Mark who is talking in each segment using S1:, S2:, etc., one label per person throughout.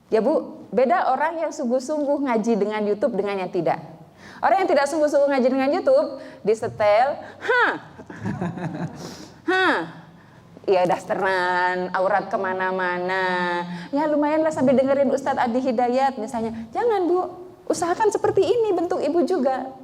S1: Ya Bu, beda orang yang sungguh-sungguh ngaji dengan YouTube dengan yang tidak. Orang yang tidak sungguh-sungguh ngaji dengan YouTube disetel, ya dasteran, aurat kemana-mana. Ya lumayanlah sambil dengerin Ustadz Adi Hidayat misalnya. Jangan Bu, usahakan seperti ini bentuk ibu juga.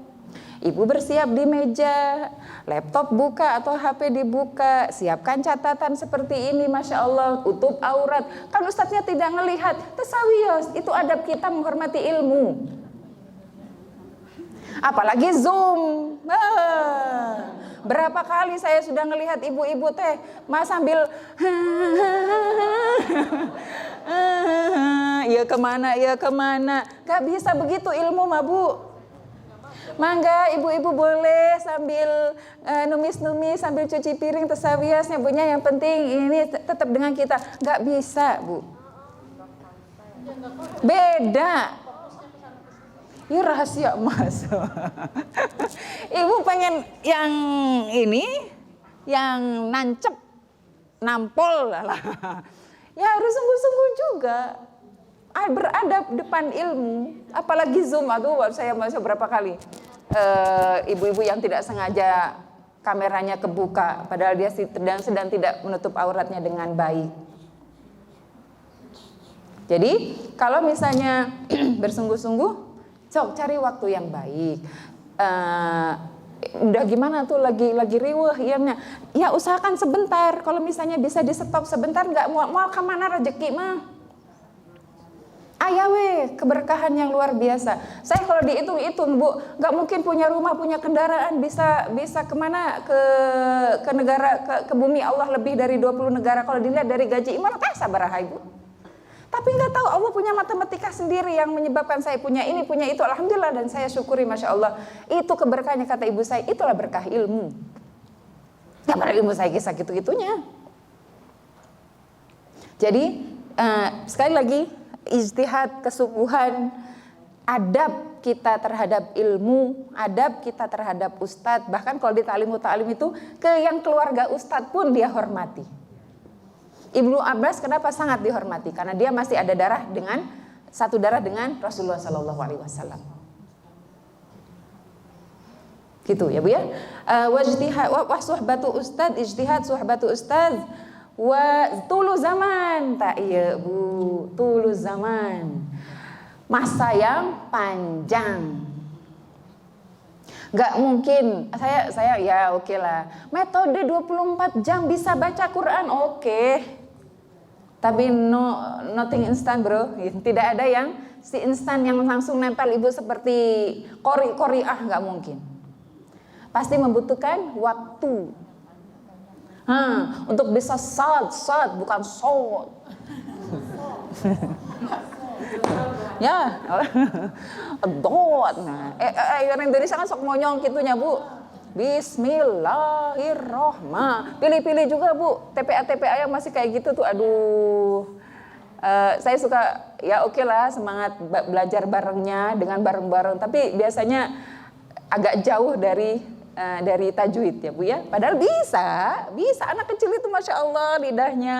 S1: Ibu bersiap di meja, laptop buka atau HP dibuka, siapkan catatan seperti ini, Masya Allah, tutup aurat. Kan Ustadznya tidak ngelihat, tasawiyos, itu adab kita menghormati ilmu. Apalagi Zoom. Berapa kali saya sudah ngelihat ibu-ibu teh sambil ya kemana. Gak bisa begitu ilmu mah Bu. Mangga ibu-ibu boleh sambil numis-numis, sambil cuci piring, tasawiasnya punya, yang penting ini tetap dengan kita. Gak bisa Bu. Beda. Ini rahasia Mas. Ibu pengen yang ini, yang nampol lah. Ya harus sungguh-sungguh juga. Beradab depan ilmu. Apalagi Zoom, aduh saya masuk berapa kali. Ibu-ibu yang tidak sengaja kameranya kebuka, padahal dia sedang tidak menutup auratnya dengan baik. Jadi kalau misalnya bersungguh-sungguh, cari waktu yang baik. Udah gimana tuh lagi riweuh ianya, ya usahakan sebentar. Kalau misalnya bisa di stop sebentar, nggak mau kemana rezeki mah. Ayawe keberkahan yang luar biasa. Saya kalau dihitung-hitung Bu, nggak mungkin punya rumah, punya kendaraan, bisa kemana ke negara, ke bumi Allah lebih dari 20 negara. Kalau dilihat dari gaji iman, sabaraha Ibu. Tapi nggak tahu, Allah punya matematika sendiri yang menyebabkan saya punya ini, punya itu. Alhamdulillah, dan saya syukuri, Masya Allah. Itu keberkahannya, kata ibu saya, itulah berkah ilmu. Nggak pada ilmu saya kisah gitu-gitunya. Jadi sekali lagi, ijtihad, kesungguhan, adab kita terhadap ilmu, adab kita terhadap ustadz. Bahkan kalau di ta'lim itu, ke yang keluarga ustadz pun dia hormati. Ibnu Abbas kenapa sangat dihormati? Karena dia masih ada satu darah dengan Rasulullah SAW. Gitu ya Bu ya. Wa suhbatu ustad, ijtihad suhbatu ustad, wa tulu zaman. Tak iya Bu, tulu zaman. Masa yang panjang. Gak mungkin, saya ya oke lah. Metode 24 jam bisa baca Quran, oke. Tapi nothing instan bro. Tidak ada yang si instan yang langsung nempel ibu seperti kori-koriah, gak mungkin. Pasti membutuhkan waktu. Untuk bisa sad bukan sod. Ya, dot. Nah, orang Indonesia kan sok monyong gitunya Bu. Bismillahirrohmanirrohim. Pilih-pilih juga Bu. TPA yang masih kayak gitu tuh, aduh. Saya suka, ya oke lah, semangat belajar barengnya dengan bareng-bareng. Tapi biasanya agak jauh dari tajwid ya Bu ya. Padahal bisa anak kecil itu Masya Allah lidahnya.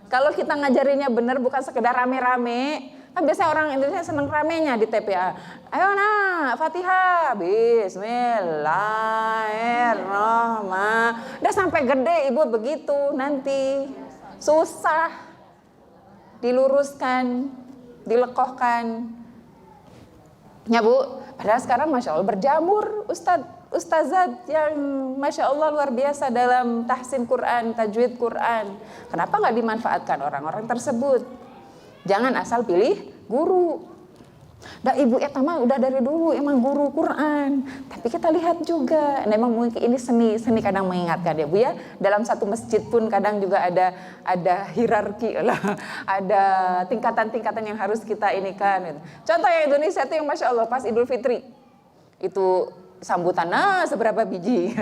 S1: Kalau kita ngajarinnya benar, bukan sekedar rame-rame. Kan biasanya orang Indonesia seneng ramenya di TPA. Ayo nak, Fatihah, Bismillahirrahmanirrahim. Udah sampai gede ibu begitu, nanti susah diluruskan, dilekohkan. Ya Bu, padahal sekarang Masya Allah berjamur ustazat yang Masya Allah luar biasa dalam tahsin Quran, tajwid Quran. Kenapa nggak dimanfaatkan orang-orang tersebut? Jangan asal pilih guru. Ibu etama udah dari dulu emang guru Quran. Tapi kita lihat juga, memang mungkin ini seni kadang mengingatkan ya Bu ya. Dalam satu masjid pun kadang juga ada hierarki lah, ada tingkatan-tingkatan yang harus kita inikan. Contoh yang Indonesia itu yang Masya Allah pas Idul Fitri itu sambutan seberapa biji.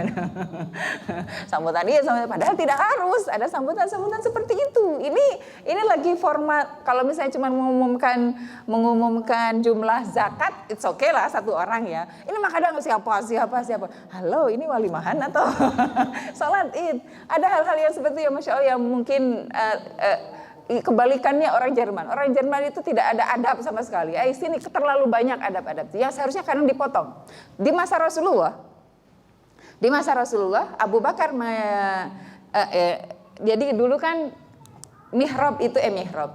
S1: Sambutan padahal tidak harus ada sambutan seperti itu. Ini lagi format, kalau misalnya cuma mengumumkan jumlah zakat, it's okay lah satu orang ya. Ini mah kadang siapa. Halo, ini walimahan atau salat Id. Ada hal-hal yang seperti ya Masya Allah yang mungkin kebalikannya orang Jerman. Orang Jerman itu tidak ada adab sama sekali. Sini terlalu banyak adab-adab. Yang seharusnya kadang dipotong. Di masa Rasulullah, Abu Bakar jadi dulu kan mihrab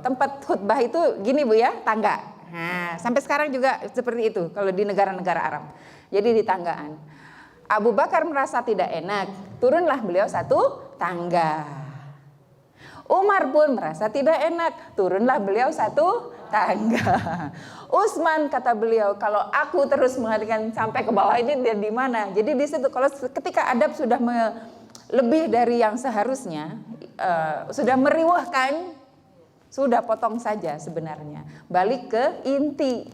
S1: tempat khutbah itu gini Bu ya, tangga. Nah, sampai sekarang juga seperti itu kalau di negara-negara Arab. Jadi di tanggaan. Abu Bakar merasa tidak enak, turunlah beliau satu tangga. Umar pun merasa tidak enak, turunlah beliau satu tangga. Utsman kata beliau, kalau aku terus mengatakan sampai ke bawah ini dia di mana? Jadi di situ kalau ketika adab sudah lebih dari yang seharusnya, sudah meriwahkan, sudah potong saja sebenarnya. Balik ke inti.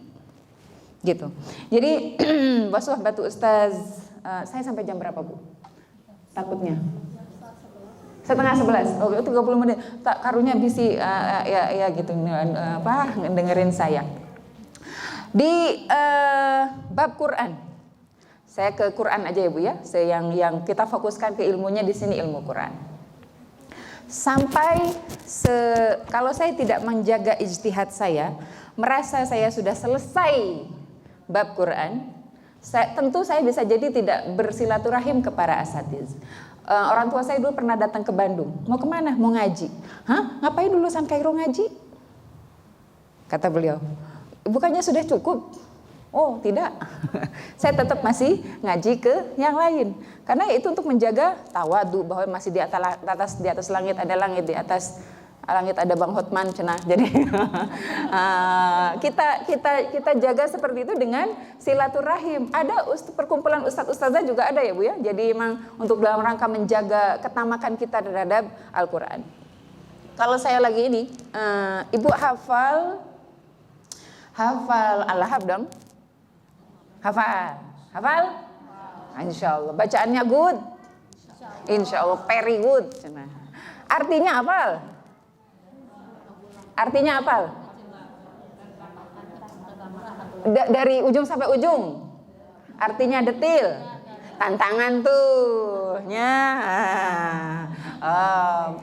S1: Gitu. Jadi basuh batu Ustaz, saya sampai jam berapa Bu? Takutnya 10:30. Oh, 30 menit. Tak karunya bisi ya gitu dengerin saya. Di bab Quran. Saya ke Quran aja ya Bu ya. Yang kita fokuskan ke ilmunya di sini ilmu Quran. Sampai kalau saya tidak menjaga ijtihad saya, merasa saya sudah selesai bab Quran, tentu saya bisa jadi tidak bersilaturahim ke para asatiz. Orang tua saya dulu pernah datang ke Bandung. Mau kemana? Mau ngaji. Hah? Ngapain lulusan Kairo ngaji? Kata beliau. Bukannya sudah cukup? Oh tidak. Saya tetap masih ngaji ke yang lain. Karena itu untuk menjaga tawadu, bahwa masih di atas langit ada langit, di atas langit ada Bang Hotman cenah. Jadi kita jaga seperti itu dengan silaturahim. Ada perkumpulan ustaz-ustazah juga ada ya Bu ya. Jadi memang untuk dalam rangka menjaga ketamakan kita terhadap Al-Qur'an. Kalau saya lagi ini, Ibu hafal Al-Lahab dong? Hafal? Insyaallah. Bacaannya good? Insyaallah very good. Artinya apal? Dari ujung sampai ujung. Artinya detil. Tantangan tuh.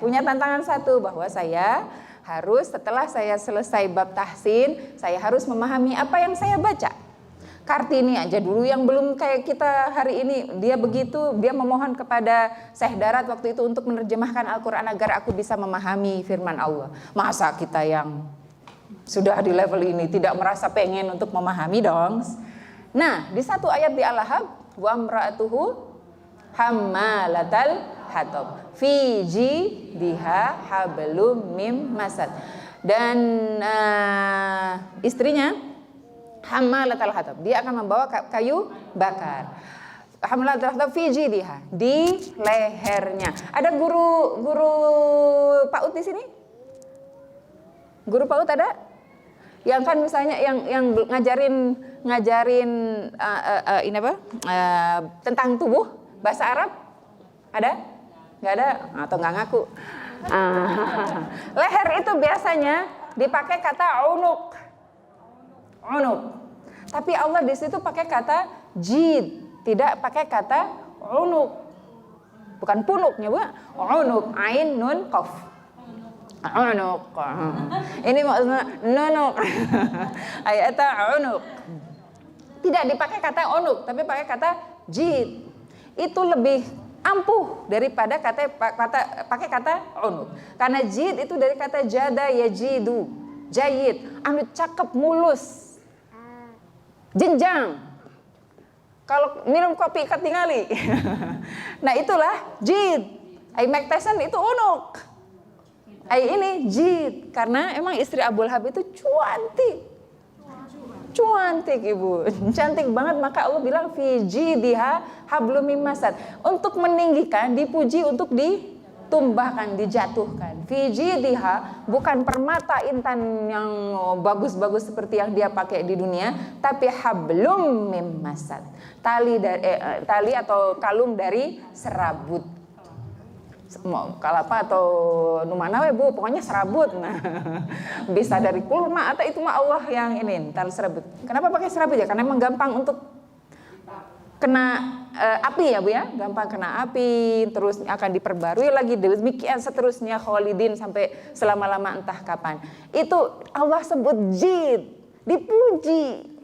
S1: Punya tantangan satu, bahwa saya harus setelah saya selesai bab tahsin, saya harus memahami apa yang saya baca. Kartini aja dulu yang belum kayak kita hari ini, dia memohon kepada Syekh Darat waktu itu untuk menerjemahkan Al-Quran agar aku bisa memahami firman Allah. Masa kita yang sudah di level ini tidak merasa pengen untuk memahami dong. Nah, di satu ayat di Al-Lahab, wa imra'atuhu hammalatal hatab fi jidha hablum mim masad. Dan istrinya hammalatal hatab, dia akan membawa kayu bakar. Hammalatal hatab fi jidha, di lehernya. Ada guru PAUD di sini? Guru PAUD ada? Yang kan misalnya yang ngajarin tentang tubuh bahasa Arab ada? Nggak ada atau nggak ngaku? Leher itu biasanya dipakai kata unuk. Tapi Allah di situ pakai kata jid, tidak pakai kata unuk. Bukan punuknya Bu, unuk, ain nun qaf. Unuk. Ini maksudnya nunuk. Ayatnya unuk. Tidak dipakai kata unuk, tapi pakai kata jid. Itu lebih ampuh daripada pakai kata unuk. Karena jid itu dari kata jada yajidu. Jayid, anu cakep, mulus. Jenjang. Kalau minum kopi ikat tingali. Nah itulah jid. Mike Tyson itu unuk. Ini jid. Karena emang istri Abu Lahab itu cuantik Ibu. Cantik banget, maka Allah bilang fi jidha hablum mim masad. Untuk meninggikan, dipuji, untuk ditumbahkan, dijatuhkan. Fi jidha bukan permata intan yang bagus-bagus seperti yang dia pakai di dunia, tapi hablum mim masad. Tali atau kalung dari serabut. Mau kalapa atau numana we Bu, pokoknya serabut. Nah, bisa dari kulma atau itu mah Allah yang ini, taruh serabut. Kenapa pakai serabut ya? Karena emang gampang untuk kena api ya Bu ya, gampang kena api, terus akan diperbarui lagi, demikian seterusnya khalidin sampai selama-lama entah kapan. Itu Allah sebut jid, dipuji,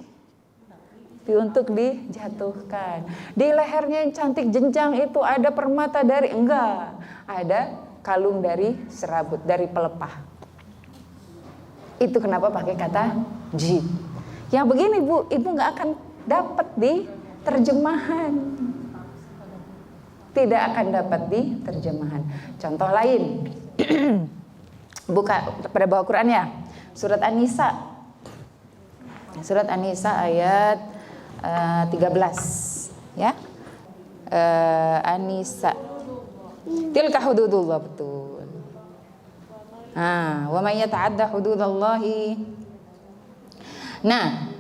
S1: untuk dijatuhkan. Di lehernya yang cantik jenjang itu ada permata dari, enggak, ada kalung dari serabut, dari pelepah. Itu kenapa pakai kata jid. Yang begini Bu, Ibu nggak akan dapat di terjemahan, tidak akan dapat di terjemahan. Contoh lain, buka pada bawah Quran ya, surat An-Nisa, surat An-Nisa ayat 13 ya. An-Nisa, tilka hududullah, betul. Wa may yata'adda hududallahi. Nah,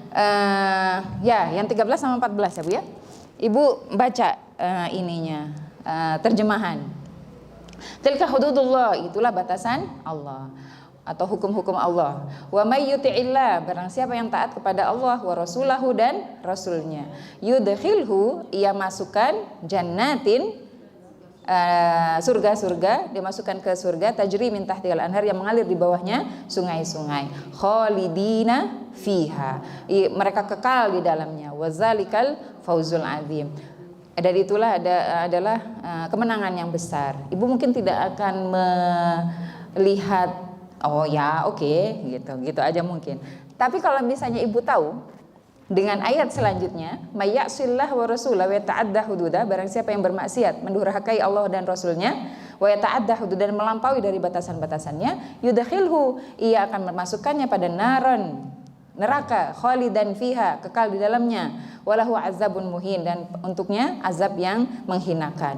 S1: ya yang 13 sama 14 ya Bu ya. Ibu baca ininya, terjemahan. Tilka hududullah, itulah batasan Allah atau hukum-hukum Allah. Wa may yuti'illah, barang siapa yang taat kepada Allah wa rasulahu dan rasulnya, yudkhilhu, ia masukkan jannatin, surga-surga, dimasukkan ke surga, tajri min tahtil anhar, yang mengalir di bawahnya sungai-sungai, khalidina fiha, mereka kekal di dalamnya, wazalikal fauzul azim, dan itulah adalah kemenangan yang besar. Ibu mungkin tidak akan melihat, oh ya oke, gitu aja mungkin. Tapi kalau misalnya ibu tahu dengan ayat selanjutnya, may ya'sillah wa rasulah wa yata'adda hududah, barang siapa yang bermaksiat, mendurhakai Allah dan Rasulnya, wa yata'adda hududah, dan melampaui dari batasan-batasannya, yudkhilhu, ia akan memasukkannya pada naron, neraka, khalidan fiha, kekal di dalamnya, walahu azabun muhin, dan untuknya azab yang menghinakan.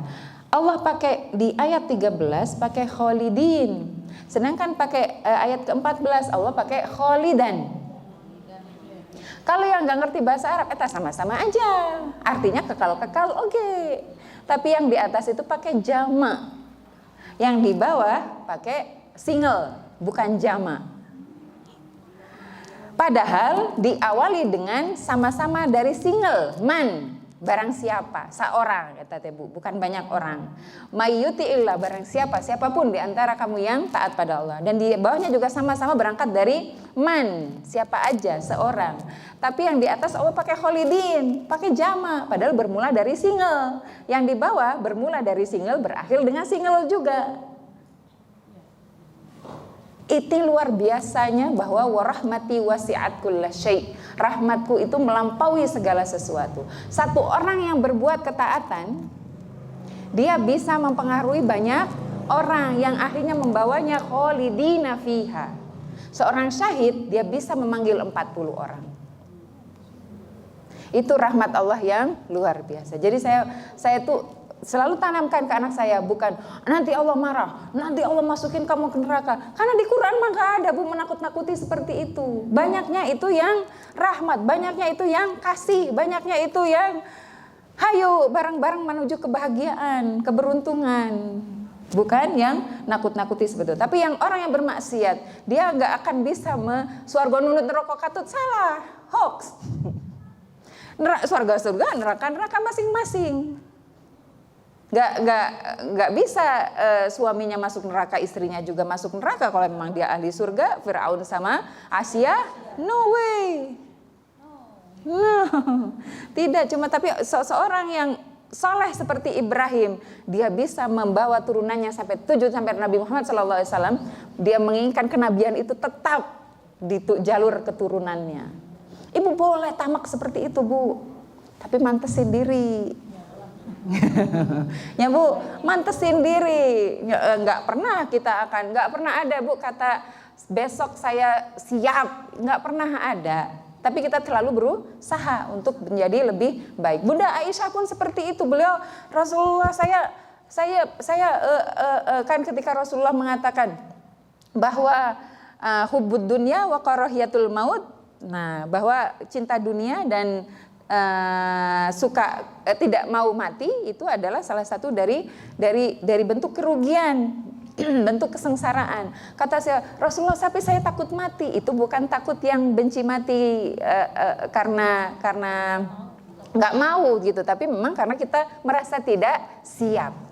S1: Allah pakai di ayat 13 pakai khalidin, sedangkan pakai ayat ke-14 Allah pakai khalidan. Kalau yang nggak ngerti bahasa Arab, eta sama-sama aja, artinya kekal-kekal, oke. Tapi yang di atas itu pakai jama, yang di bawah pakai single, bukan jama. Padahal diawali dengan sama-sama dari single, man, barang siapa, seorang, kata Bu, bukan banyak orang. Mayyuti illah, barang siapa, siapapun di antara kamu yang taat pada Allah. Dan di bawahnya juga sama-sama berangkat dari man, siapa aja, seorang. Tapi yang di atas Allah pakai khalidin, pakai jama, padahal bermula dari single. Yang di bawah bermula dari single, berakhir dengan single juga. Itu luar biasanya bahwa warahmati wasi'at kulla syai', rahmatku itu melampaui segala sesuatu. Satu orang yang berbuat ketaatan, dia bisa mempengaruhi banyak orang yang akhirnya membawanya khalidina fiha. Seorang syahid, dia bisa memanggil 40 orang. Itu rahmat Allah yang luar biasa. Jadi saya tuh selalu tanamkan ke anak saya, bukan nanti Allah marah, nanti Allah masukin kamu ke neraka. Karena di Quran mah gak ada Bu menakut-nakuti seperti itu. Banyaknya itu yang rahmat, banyaknya itu yang kasih, banyaknya itu yang hayo bareng-bareng menuju kebahagiaan, keberuntungan. Bukan yang nakut-nakuti seperti itu. Tapi yang orang yang bermaksiat, dia gak akan bisa swarga nunut neraka katut, salah, hoax. Surga-surga, neraka masing-masing. Gak bisa suaminya masuk neraka, istrinya juga masuk neraka. Kalau memang dia ahli surga, Fir'aun sama Asia, no way. No. Tidak, cuma tapi seorang yang soleh seperti Ibrahim, dia bisa membawa turunannya sampai 7 sampai Nabi Muhammad SAW. Dia menginginkan kenabian itu tetap di jalur keturunannya. Ibu boleh tamak seperti itu Bu, tapi mantesin diri. Ya Bu, mantesin diri. Nggak pernah ada Bu kata besok saya siap, nggak pernah ada. Tapi kita selalu berusaha untuk menjadi lebih baik. Bunda Aisyah pun seperti itu. Beliau, Rasulullah, saya kan ketika Rasulullah mengatakan bahwa hubbud dunya wa karahiyatul maut. Nah, bahwa cinta dunia dan tidak mau mati itu adalah salah satu dari bentuk kerugian, bentuk kesengsaraan. Kata saya, Rasulullah, tapi saya takut mati. Itu bukan takut yang benci mati karena nggak mau gitu, tapi memang karena kita merasa tidak siap.